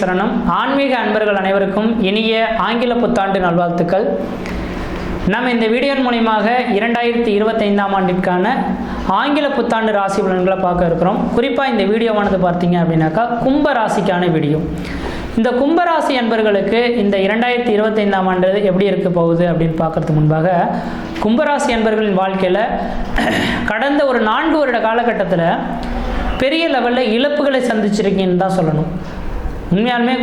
சரணம். ஆன்மீக அன்பர்கள் அனைவருக்கும் இனிய ஆங்கில புத்தாண்டு நல்வாழ்த்துக்கள். நம்ம இந்த வீடியோ மூலமாக 2025ஆம் ஆண்டிற்கான ஆங்கில புத்தாண்டு ராசி பலன்களை பார்க்க இருக்கிறோம். குறிப்பாக இந்த வீடியோவானது பார்த்தீங்க அப்படின்னாக்கா கும்ப ராசிக்கான வீடியோ. இந்த கும்பராசி அன்பர்களுக்கு இந்த 2025ஆம் ஆண்டு எப்படி இருக்க போகுது அப்படின்னு பார்க்கறதுக்கு முன்பாக, கும்பராசி அன்பர்களின் வாழ்க்கையில் கடந்த ஒரு 4 வருட காலகட்டத்தில் பெரிய லெவலில் இழப்புகளை சந்திச்சிருக்கீங்கன்னு தான் சொல்லணும். உண்மையாலுமே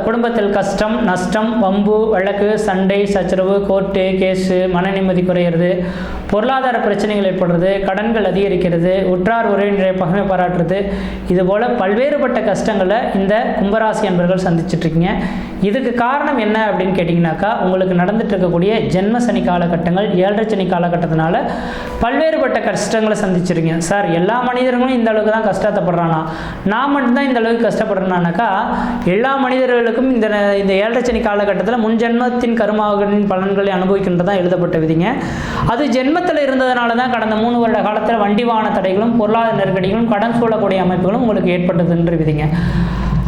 குடும்பத்தில் கஷ்டம், நஷ்டம், வம்பு, வழக்கு, சண்டை, சச்சரவு, கோர்ட்டு கேஸு, மன நிம்மதி குறையிறது, பொருளாதார பிரச்சனைகள் ஏற்படுறது, கடன்கள் அதிகரிக்கிறது, உற்றார் உறவினரை பகமை பாராட்டுறது, இதுபோல் பல்வேறுபட்ட கஷ்டங்களை இந்த கும்பராசி அன்பர்கள் சந்திச்சிட்ருக்கீங்க. இதுக்கு காரணம் என்ன அப்படின்னு கேட்டிங்கனாக்கா, உங்களுக்கு நடந்துட்டு இருக்கக்கூடிய ஜென்ம சனி காலகட்டங்கள், 7.5 சனி காலகட்டத்தினால பல்வேறுபட்ட கஷ்டங்களை சந்திச்சிருக்கீங்க. சார், எல்லா மனிதர்களும் இந்த அளவுக்கு தான் கஷ்டப்படுறானா, நான் மட்டும்தான் இந்த அளவுக்கு கஷ்டப்படுறேனாக்கா, எல்லா மனிதர்களுக்கும் இந்த 7.5 சனி காலகட்டத்தில் முன் ஜென்மத்தின் கர்மாவின் பலன்களை அனுபவிக்கின்றதான் எழுதப்பட்ட விதிங்க. அது ஜென்மத்தில் இருந்ததுனால தான் கடந்த 3 வருட காலத்தில் வண்டி வாகன தடைகளும், பொருளாதார நெருக்கடிகளும், கடன் சூழக்கூடிய அமைப்புகளும் உங்களுக்கு ஏற்பட்டதுன்ற விதிங்க.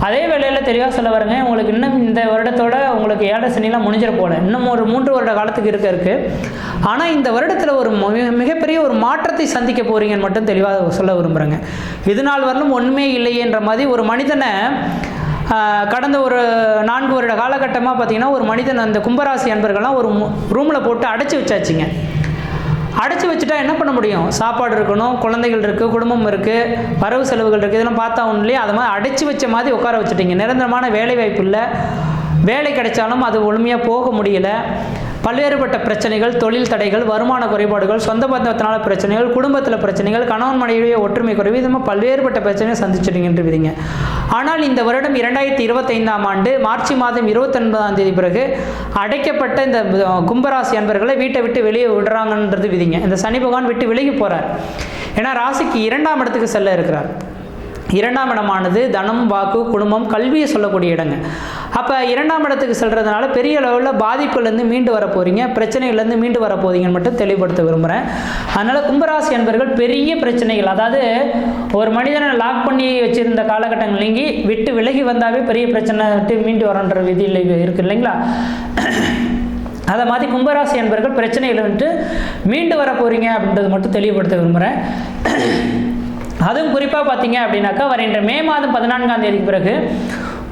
அதே வேளையில் தெளிவாக சொல்ல வரங்க, உங்களுக்கு இன்னும் இந்த வருடத்தோட உங்களுக்கு 7.5 சனிலாம் முடிஞ்சிட போல, இன்னும் ஒரு 3 வருட காலத்துக்கு இருக்கு. ஆனால் இந்த வருடத்தில் ஒரு மிகப்பெரிய ஒரு மாற்றத்தை சந்திக்க போறீங்கன்னு மட்டும் தெளிவாக சொல்ல விரும்புகிறேங்க. இது நாள் வரலும் ஒன்றுமே இல்லையேன்ற மாதிரி ஒரு மனிதனை கடந்த ஒரு 4 வருட காலகட்டமாக பார்த்தீங்கன்னா, ஒரு மனிதன் அந்த கும்பராசி அன்பர்கள்லாம் ஒரு ரூமில் போட்டு அடைச்சி வச்சாச்சுங்க. அடைச்சி வச்சுட்டா என்ன பண்ண முடியும்? சாப்பாடு இருக்கணும், குழந்தைகள் இருக்குது, குடும்பம் இருக்குது, வரவு செலவுகள் இருக்குது, இதெல்லாம் பார்த்தா ஒன்றும் இல்லையா? அது மாதிரி அடைச்சி வச்ச மாதிரி உட்கார வச்சுட்டீங்க. நிரந்தரமான வேலை வாய்ப்பு இல்லை, வேலை கிடைச்சாலும் அது முழுமையாக போக முடியலை, பல்வேறுபட்ட பிரச்சனைகள், தொழில் தடைகள், வருமான குறைபாடுகள், சொந்த பந்தத்தினால பிரச்சனைகள், குடும்பத்தில் பிரச்சனைகள், கணவன் மனைவியை ஒற்றுமை குறைவு, இது மாதிரி பல்வேறுபட்ட பிரச்சனைகள் சந்திச்சிட்டீங்கன்று விதிங்க. ஆனால் இந்த வருடம் 2025ஆம் ஆண்டு மார்ச் மாதம் 29ஆம் தேதி பிறகு அடைக்கப்பட்ட இந்த கும்பராசி அன்பர்களை வீட்டை விட்டு வெளியே விடுறாங்கன்றது விதிங்க. இந்த சனி பகவான் விட்டு விலகி போகிறார். ஏன்னா ராசிக்கு 2ஆம் இடத்துக்கு செல்ல இருக்கிறார். 2ஆம் இடமானது தனம், வாக்கு, குடும்பம், கல்வியை சொல்லக்கூடிய இடங்க. அப்போ 2ஆம் இடத்துக்கு செல்றதுனால பெரிய அளவில் பாதிப்புலேருந்து மீண்டு வர போகிறீங்க, பிரச்சனைகள்லேருந்து மீண்டு வர போகிறீங்கன்னு மட்டும் தெளிவுபடுத்த விரும்புகிறேன். அதனால் கும்பராசி அன்பர்கள் பெரிய பிரச்சனைகள், அதாவது ஒரு மனிதனை லாக் பண்ணி வச்சுருந்த காலகட்டங்கள் நீங்கி விட்டு விலகி வந்தாவே பெரிய பிரச்சனை விட்டு மீண்டு வரன்ற விதியில் இருக்குது இல்லைங்களா? அதை மாதிரி கும்பராசி அன்பர்கள் பிரச்சனைகளை வந்துட்டு மீண்டு வர போகிறீங்க அப்படின்றது மட்டும் தெளிவுபடுத்த விரும்புகிறேன். அதுவும் குறிப்பாக பார்த்தீங்க அப்படின்னாக்கா, வருகின்ற மே மாதம் 14ஆம் தேதிக்கு பிறகு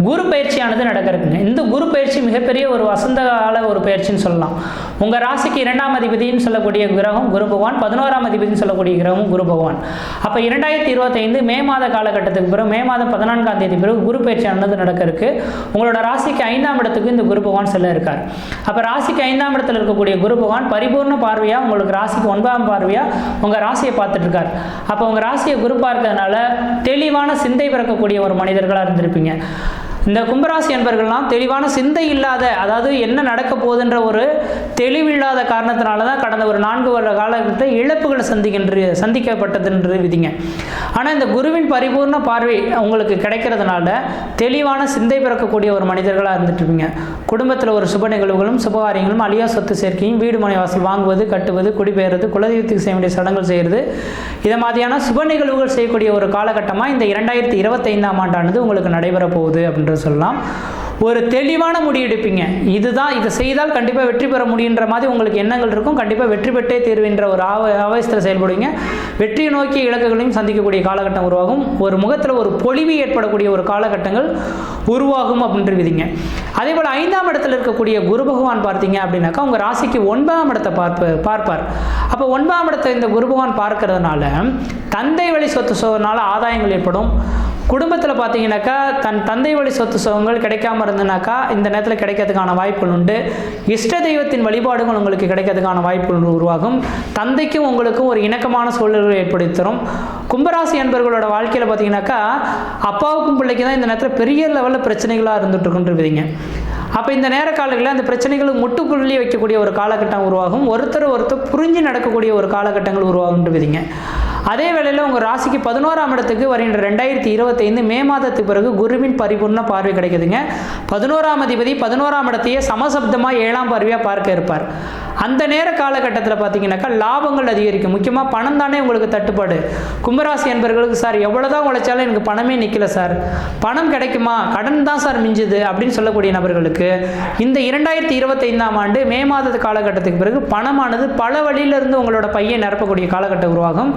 குரு பயிற்சியானது நடக்க இருக்குங்க. இந்த குரு பயிற்சி மிகப்பெரிய ஒரு வசந்த கால ஒரு பயிற்சின்னு சொல்லலாம். உங்கள் ராசிக்கு 2ஆம் அதிபதினு சொல்லக்கூடிய கிரகம் குரு பகவான், 11ஆம் அதிபதினு சொல்லக்கூடிய கிரகம் குரு பகவான். அப்போ 2025 மே மாத காலகட்டத்துக்கு பிறகு, மே மாதம் 14ஆம் தேதி பிறகு குரு பயிற்சியானது நடக்க இருக்கு. உங்களோட ராசிக்கு 5ஆம் இடத்துக்கு இந்த குரு பகவான் செல்ல இருக்கார். அப்போ ராசிக்கு 5ஆம் இடத்துல இருக்கக்கூடிய குரு பகவான் பரிபூர்ண பார்வையாக உங்களுக்கு ராசிக்கு 9ஆம் பார்வையாக உங்கள் ராசியை பார்த்துட்டு இருக்கார். அப்போ உங்கள் ராசியை குரு பார்க்கறதுனால தெளிவான சிந்தை பிறக்கக்கூடிய ஒரு மனிதர்களாக இருந்திருப்பீங்க. இந்த கும்பராசி அன்பர்கள்லாம் தெளிவான சிந்தை இல்லாத, அதாவது என்ன நடக்க போகுதுன்ற ஒரு தெளிவில்லாத காரணத்தினால தான் கடந்த ஒரு 4 வருட காலகட்டத்தில் இழப்புகளை சந்திக்கப்பட்டதுன்ற விதிங்க. ஆனால் இந்த குருவின் பரிபூர்ண பார்வை உங்களுக்கு கிடைக்கிறதுனால தெளிவான சிந்தை பிறக்கக்கூடிய ஒரு மனிதர்களாக இருந்துட்டு இருப்பீங்க. குடும்பத்தில் ஒரு சுப நிகழ்வுகளும் சுபகாரியங்களும், அழியா சொத்து சேர்க்கையும், வீடு மனை வாசல் வாங்குவது, கட்டுவது, குடிபெயர்றது, குலதெய்வத்துக்கு செய்ய வேண்டிய சடங்குகள் செய்கிறது, இதை மாதிரியான சுப நிகழ்வுகள் செய்யக்கூடிய ஒரு காலகட்டமாக இந்த 2025ஆம் ஆண்டானது உங்களுக்கு நடைபெற போகுது அப்படின்றது சொல்லலாம். ஒரு தெளிவான முடிவெடுப்பீங்க. இதுதான், இதை செய்தால் கண்டிப்பாக வெற்றி பெற முடியுன்ற மாதிரி உங்களுக்கு எண்ணங்கள் இருக்கும். கண்டிப்பாக வெற்றி பெற்றே தீர்வுன்ற ஒரு ஆவேசத்தில் செயல்படுவீங்க. வெற்றியை நோக்கி இலக்குகளையும் சந்திக்கக்கூடிய காலகட்டம் உருவாகும். ஒரு முகத்தில் ஒரு பொலிவு ஏற்படக்கூடிய ஒரு காலகட்டங்கள் உருவாகும் அப்படின்ற விதிங்க. அதே போல் 5ஆம் இடத்துல இருக்கக்கூடிய குரு பகவான் பார்த்தீங்க அப்படின்னாக்கா, உங்கள் ராசிக்கு 9ஆம் இடத்தை பார்ப்பார். அப்போ 9ஆம் இடத்தை இந்த குரு பகவான் பார்க்கறதுனால தந்தை வழி சொத்து சோகனால ஆதாயங்கள் ஏற்படும். குடும்பத்தில் பார்த்தீங்கன்னாக்கா தன் தந்தை வழி சொத்து சுகங்கள் கிடைக்காம இருந்தனாக்கா இந்த நேரத்தில் கிடைக்கிறதுக்கான வாய்ப்புகள் உண்டு. இஷ்ட தெய்வத்தின் வழிபாடுகள் உங்களுக்கு கிடைக்கிறதுக்கான வாய்ப்புகள் உருவாகும். தந்தைக்கும் உங்களுக்கும் ஒரு இணக்கமான சூழல்களை ஏற்படுத்தி தரும். கும்பராசி அன்பர்களோட வாழ்க்கையில் பார்த்தீங்கன்னாக்கா அப்பாவுக்கும் பிள்ளைக்கு தான் இந்த நேரத்தில் பெரிய லெவலில் பிரச்சனைகளாக இருந்துட்டு இருக்குன்றீங்க. அப்போ இந்த நேர காலங்களில் அந்த பிரச்சனைகளுக்கு முட்டுப்புள்ளி வைக்கக்கூடிய ஒரு காலகட்டம் உருவாகும். ஒருத்தர் புரிஞ்சு நடக்கக்கூடிய ஒரு காலகட்டங்கள் உருவாகுன்றீங்க. அதே வேளையில் உங்கள் ராசிக்கு 11ஆம் இடத்துக்கு வருகின்ற 2025 மே மாதத்துக்கு பிறகு குருவின் பரிபூர்ண பார்வை கிடைக்குதுங்க. 11ஆம் அதிபதி 11ஆம் இடத்தையே சமசப்தமாக 7ஆம் பார்வையாக பார்க்க இருப்பார். அந்த நேர காலகட்டத்தில் பார்த்தீங்கன்னாக்கா லாபங்கள் அதிகரிக்கும். முக்கியமாக பணம் தானே உங்களுக்கு தட்டுப்பாடு. கும்பராசி என்பவர்களுக்கு சார் எவ்வளோதான் உழைச்சாலும் எனக்கு பணமே நிற்கல சார், பணம் கிடைக்குமா, கடன் தான் சார் மிஞ்சுது அப்படின்னு சொல்லக்கூடிய நபர்களுக்கு இந்த 2025ஆம் ஆண்டு மே மாத காலகட்டத்துக்கு பிறகு பணமானது பல வழியிலிருந்து உங்களோட பையை நிரப்பக்கூடிய காலகட்டம் உருவாகும்.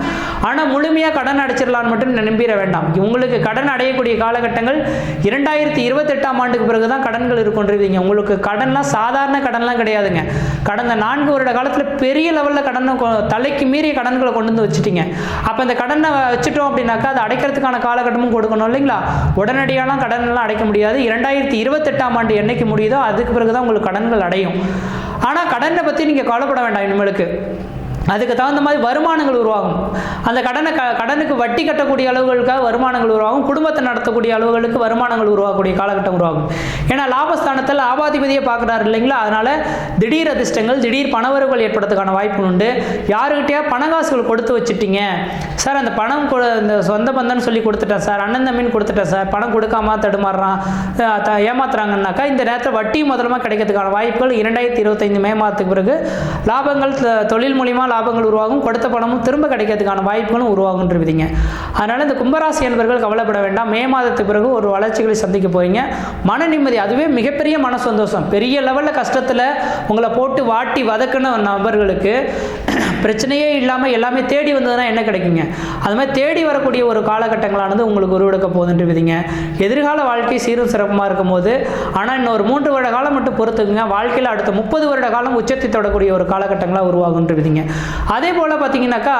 ஆனால் முழுமையாக கடன் அடைச்சிடலான்னு மட்டும் நம்பிட வேண்டாம். உங்களுக்கு கடன் அடையக்கூடிய காலகட்டங்கள் 2028ஆம் ஆண்டுக்கு பிறகு தான் கடன்கள் இருக்குன்றீங்க. உங்களுக்கு கடன்லாம் சாதாரண கடன்லாம் கிடையாதுங்க. கடந்த 4 வருட காலத்தில் பெரிய லெவலில் கடனை தலைக்கு மீறிய கடன்களை கொண்டு வந்து வச்சுட்டீங்க. அப்போ இந்த கடனை வச்சுட்டோம் அப்படின்னாக்கா அது அடைக்கிறதுக்கான காலகட்டமும் கொடுக்கணும் இல்லைங்களா? உடனடியாலாம் கடன்லாம் அடைக்க முடியாது. 2028ஆம் ஆண்டு என்னைக்கு முடியுதோ அதுக்கு பிறகு தான் உங்களுக்கு கடன்கள் அடையும். ஆனால் கடனை பற்றி நீங்கள் கவலைப்பட வேண்டாம். இனிமேலுக்கு அதுக்கு தகுந்த மாதிரி வருமானங்கள் உருவாகும். அந்த கடனுக்கு வட்டி கட்டக்கூடிய அளவுகளுக்காக வருமானங்கள் உருவாகும். குடும்பத்தை நடத்தக்கூடிய அளவுகளுக்கு வருமானங்கள் உருவாகக்கூடிய காலகட்டம் உருவாகும். ஏன்னா லாபஸ்தானத்தில் லாபாதிபதியை பார்க்குறாரு இல்லைங்களா? அதனால திடீர் அதிர்ஷ்டங்கள், திடீர் பணவரவுகள் ஏற்படுறதுக்கான வாய்ப்பு உண்டு. யாருக்கிட்டையா பணகாசுகள் கொடுத்து வச்சுட்டீங்க சார், அந்த பணம் இந்த சொந்த பந்தன்னு சொல்லி கொடுத்துட்டேன் சார், அண்ணன் தம்பின்னு கொடுத்துட்டேன் சார், பணம் கொடுக்காம தடுமாறுறான், ஏமாத்துறாங்கன்னாக்கா இந்த நேரத்தில் வட்டி முதலமாக கிடைக்கிறதுக்கான வாய்ப்புகள் 2025 மே மாதத்துக்கு பிறகு லாபங்கள் தொழில் மூலியமாக லாபங்கள் உருவாகும். கொடுத்த பணமும் திரும்ப கிடைக்கிறதுக்கான வாய்ப்புகளும் உருவாகுன்றீங்க. அதனால இந்த கும்பராசி என்பவர்கள் கவலைப்பட வேண்டாம். மே மாதத்துக்கு பிறகு ஒரு வளர்ச்சிகளை சந்திக்க போறீங்க. மன நிம்மதி, அதுவே மிகப்பெரிய மன சந்தோஷம். பெரிய லெவலில் கஷ்டத்தில் உங்களை போட்டு வாட்டி வதக்கின நபர்களுக்கு பிரச்சனையே இல்லாமல் எல்லாமே தேடி வந்ததுன்னா என்ன கிடைக்குங்க? அது மாதிரி தேடி வரக்கூடிய ஒரு காலகட்டங்களானது உங்களுக்கு உருவெடுக்க போகுதுன்றீங்க. எதிர்கால வாழ்க்கை சீரும் சிறப்புமாக இருக்கும் போது, ஆனால் இன்னும் ஒரு 3 வருட காலம் மட்டும் பொறுத்துக்குங்க. வாழ்க்கையில் அடுத்த 30 வருட காலம் உச்சத்தை தொடக்கூடிய ஒரு காலகட்டங்களாக உருவாகுன்றீங்க. அதே போல் பார்த்தீங்கன்னாக்கா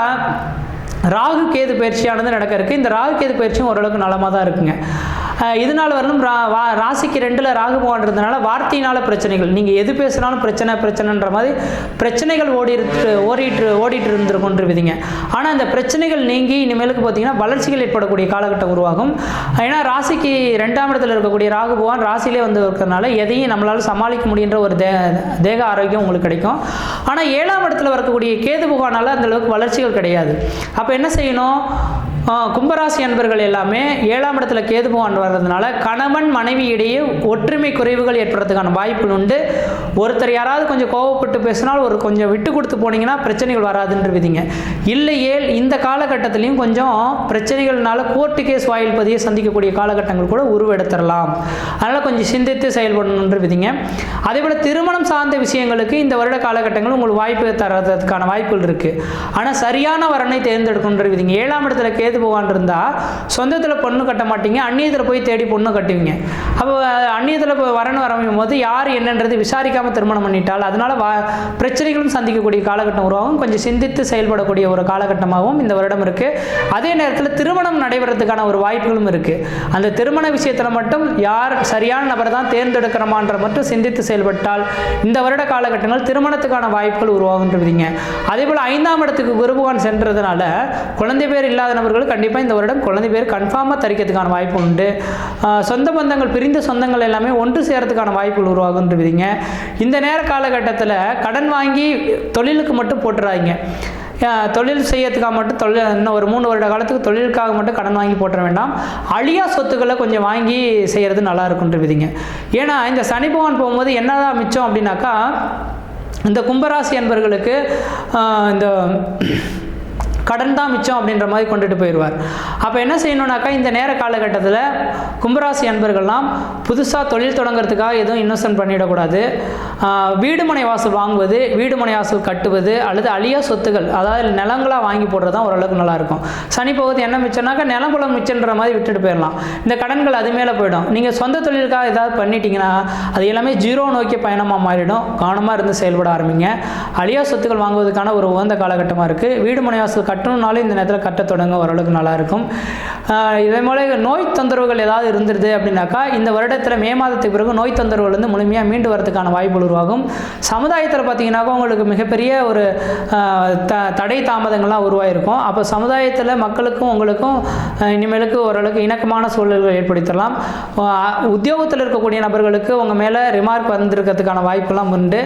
ராகு கேது பயிற்சியானது நடக்க இருக்குது. இந்த ராகு கேது பயிற்சியும் ஓரளவுக்கு நலமாக தான் இருக்குங்க. இதனால் வரலும் ராசிக்கு 2ல் ராகு பகவான்றதுனால வார்த்தையினால பிரச்சனைகள், நீங்கள் எது பேசினாலும் பிரச்சனைன்ற மாதிரி பிரச்சனைகள் ஓடிட்டு இருந்துருக்குன்றீங்க. ஆனால் இந்த பிரச்சனைகள் நீங்கி இனிமேலுக்கு பார்த்தீங்கன்னா வளர்ச்சிகள் ஏற்படக்கூடிய காலகட்டம் உருவாகும். ஏன்னா ராசிக்கு 2ஆம் இடத்துல இருக்கக்கூடிய ராகு பகவான் ராசியிலே வந்து இருக்கிறதுனால எதையும் நம்மளால் சமாளிக்க முடியுன்ற ஒரு தேக ஆரோக்கியம் உங்களுக்கு கிடைக்கும். ஆனால் 7ஆம் இடத்துல வரக்கூடிய கேது பகவானால் அந்த அளவுக்கு வளர்ச்சிகள் கிடையாது. அப்போ என்ன செய்யணும்? கும்பராசி அன்பர்கள் எல்லாமே 7ஆம் இடத்துல கேது பகவான் வர்றதுனால கணவன் மனைவி இடையே ஒற்றுமை குறைவுகள் ஏற்படுறதுக்கான வாய்ப்புகள் உண்டு. ஒருத்தர் யாராவது கொஞ்சம் கோவப்பட்டு பேசினால் ஒரு கொஞ்சம் விட்டு கொடுத்து போனீங்கன்னா பிரச்சனைகள் வராதுன்றீங்க. இல்லையே இந்த காலகட்டத்திலையும் கொஞ்சம் பிரச்சனைகள்னால கோர்ட்டு கேஸ் வாயில் பதியை சந்திக்கக்கூடிய காலகட்டங்கள் கூட உருவெடுத்துடலாம். அதனால் கொஞ்சம் சிந்தித்து செயல்படணுன்றீங்க. அதே போல் திருமணம் சார்ந்த விஷயங்களுக்கு இந்த வருட காலகட்டங்கள் உங்களுக்கு வாய்ப்பு தரதுக்கான வாய்ப்புகள் இருக்குது. ஆனால் சரியான வரனை தேர்ந்தெடுக்கணுன்றீங்க. 7ஆம் இடத்துல கேது பகவான் இருந்தால் சொந்தத்தில் பொண்ணு கட்ட மாட்டீங்க, அந்நியத்தில் போய் தேடி பொண்ணு கட்டுவீங்க. அப்போ அந்நியத்தில் வரணும் வரமையும் போது யார் என்னன்றது விசாரிக்காமல் திருமணம் பண்ணிட்டால் அதனால் பிரச்சனைகளும் சந்திக்கக்கூடிய காலகட்டம் உருவாகும். கொஞ்சம் சிந்தித்து செயல்படக்கூடிய ஒரு காலகட்டமாகவும் இந்த வருடம் இருக்குது. அதே நேரத்தில் திருமணம் நடைபெறதுக்கான ஒரு வாய்ப்புகளும் இருக்குது. அந்த திருமண விஷயத்தில் மட்டும் யார் சரியான நபர் தான் தேர்ந்தெடுக்கிறோமான்ற மட்டும் சிந்தித்து செயல்பட்டால் இந்த வருட காலகட்டங்கள் திருமணத்துக்கான வாய்ப்புகள் உருவாகுன்றீங்க. அதே போல் 5ஆம் இடத்துக்கு குரு பகவான் சென்றதுனால குழந்தை பேர் இல்லாத நபர்கள் கண்டிப்பாக இந்த வருடம் குழந்தை பேர் கன்ஃபார்மாக தரிக்கிறதுக்கான வாய்ப்பு உண்டு. சொந்த பந்தங்கள், பிரிந்த சொந்தங்கள் எல்லாமே ஒன்று சேரத்துக்கான வாய்ப்புகள் உருவாகுன்றீங்க. இந்த நேர காலகட்டத்தில் கடன் வாங்கி தொழிலுக்கு மட்டும் போட்டுறாதீங்க. தொழில் செய்யறதுக்காக மட்டும் இன்னும் ஒரு 3 வருட காலத்துக்கு தொழிலுக்காக மட்டும் கடன் வாங்கி போட்டுற வேண்டாம். அழியா சொத்துக்களை கொஞ்சம் வாங்கி செய்கிறது நல்லா இருக்குன்றீங்க. ஏன்னா இந்த சனி பகவான் போகும்போது என்னதான் மிச்சம் அப்படின்னாக்கா இந்த கும்பராசி அன்பர்களுக்கு இந்த கடன் தான் மிச்சம் அப்படின்ற மாதிரி கொண்டுட்டு போயிடுவார். அப்போ என்ன செய்யணும்னாக்கா இந்த நேர காலகட்டத்தில் கும்பராசி அன்பர்கள்லாம் புதுசாக தொழில் தொடங்கிறதுக்காக எதுவும் இன்வெஸ்ட்மெண்ட் பண்ணிடக்கூடாது. வீடு மனை வாசல் வாங்குவது, வீடு மனை வாசல் கட்டுவது அல்லது அழியா சொத்துகள், அதாவது நிலங்களாக வாங்கி போடுறது தான் ஓரளவுக்கு நல்லாயிருக்கும். சனி போகுது என்ன மிச்சம்னாக்கா நிலங்குளம் மிச்சன்ற மாதிரி விட்டுட்டு போயிடலாம். இந்த கடன்கள் அது மேலே போயிடும். நீங்கள் சொந்த தொழிலுக்காக ஏதாவது பண்ணிட்டீங்கன்னா அது எல்லாமே ஜீரோ நோக்கிய பயணமாக மாறிடும். கவனமாக இருந்து செயல்பட ஆரம்பிங்க. அழியா சொத்துக்கள் வாங்குவதற்கான ஒரு உகந்த காலகட்டமாக இருக்குது. வீடு மனை வாசல் கட்டணும்னாலும் இந்த நேரத்தில் கட்ட தொடங்க ஓரளவுக்கு நல்லாயிருக்கும். இதே போல நோய் தொந்தரவுகள் ஏதாவது இருந்துருது அப்படின்னாக்கா இந்த வருடத்தில் மே மாதத்துக்கு பிறகு நோய் தொந்தரவுகள் வந்து முழுமையாக மீண்டு வரதுக்கான வாய்ப்புகள் உருவாகும். சமுதாயத்தில் பார்த்தீங்கன்னாக்கா உங்களுக்கு மிகப்பெரிய ஒரு தடை தாமதங்கள்லாம் உருவாயிருக்கும். அப்போ சமுதாயத்தில் மக்களுக்கும் உங்களுக்கும் இனிமேலுக்கு ஓரளவுக்கு இணக்கமான சூழல்கள் ஏற்படுத்தலாம். உத்தியோகத்தில் இருக்கக்கூடிய நபர்களுக்கு உங்கள் மேலே ரிமார்க் வந்திருக்கிறதுக்கான வாய்ப்புலாம் உண்டு.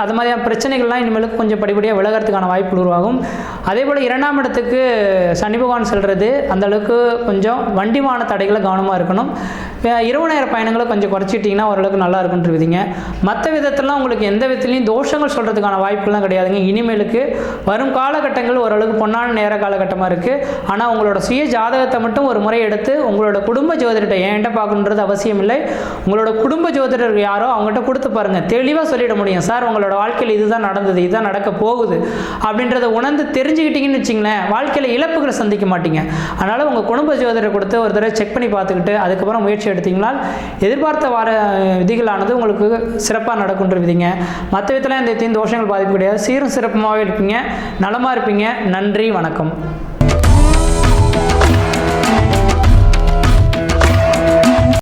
அது மாதிரியான பிரச்சனைகள்லாம் இனிமேலுக்கு கொஞ்சம் படிப்படியாக விலகிறதுக்கான வாய்ப்புகள் உருவாகும். அதே போல் 2ஆம் இடத்துக்கு சனி பகவான் செல்வது அந்தளவுக்கு கொஞ்சம் வண்டிமான தடைகளை கவனமாக இருக்கணும். இரவு நேர பயணங்களை கொஞ்சம் குறைச்சிட்டிங்கன்னா ஓரளவுக்கு நல்லா இருக்குன்றீங்க. மற்ற விதத்திலாம் உங்களுக்கு எந்த விதத்துலையும் தோஷங்கள் சொல்கிறதுக்கான வாய்ப்புலாம் கிடையாதுங்க. இனிமேலுக்கு வரும் காலகட்டங்கள் ஓரளவுக்கு பொன்னான நேர காலகட்டமாக இருக்குது. ஆனால் உங்களோட சுய ஜாதகத்தை மட்டும் ஒரு முறை எடுத்து உங்களோட குடும்ப ஜோதிடர்கிட்ட என்கிட்ட பார்க்கணுன்றது அவசியம் இல்லை. உங்களோட குடும்ப ஜோதிடர் யாரோ அவங்ககிட்ட கொடுத்து பாருங்கள், தெளிவாக சொல்லிட முடியும். சார் உங்களோட வாழ்க்கையில் இதுதான் நடந்தது, இதுதான் நடக்க போகுது அப்படின்றத உணர்ந்து தெரிஞ்சுக்கிட்டீங்கன்னு வச்சிங்களேன், வாழ்க்கையில் இழப்புகளை சந்திக்க மாட்டீங்க. அதனால் உங்கள் குடும்ப ஜோதிடரை கொடுத்து ஒரு தடவை செக் பண்ணி பார்த்துக்கிட்டு அதுக்கப்புறம் முயற்சி எடுத்தீங்கனால் எதிர்பார்த்த வார விதிகளானது உங்களுக்கு சிறப்பாக நடக்குன்ற விதிங்க. மற்ற விதத்தில் எந்த தோஷங்கள் பாதிப்பு கிடையாது. சீரும் சிறப்புமாகவே இருப்பீங்க, நலமாக இருப்பீங்க. நன்றி, வணக்கம்.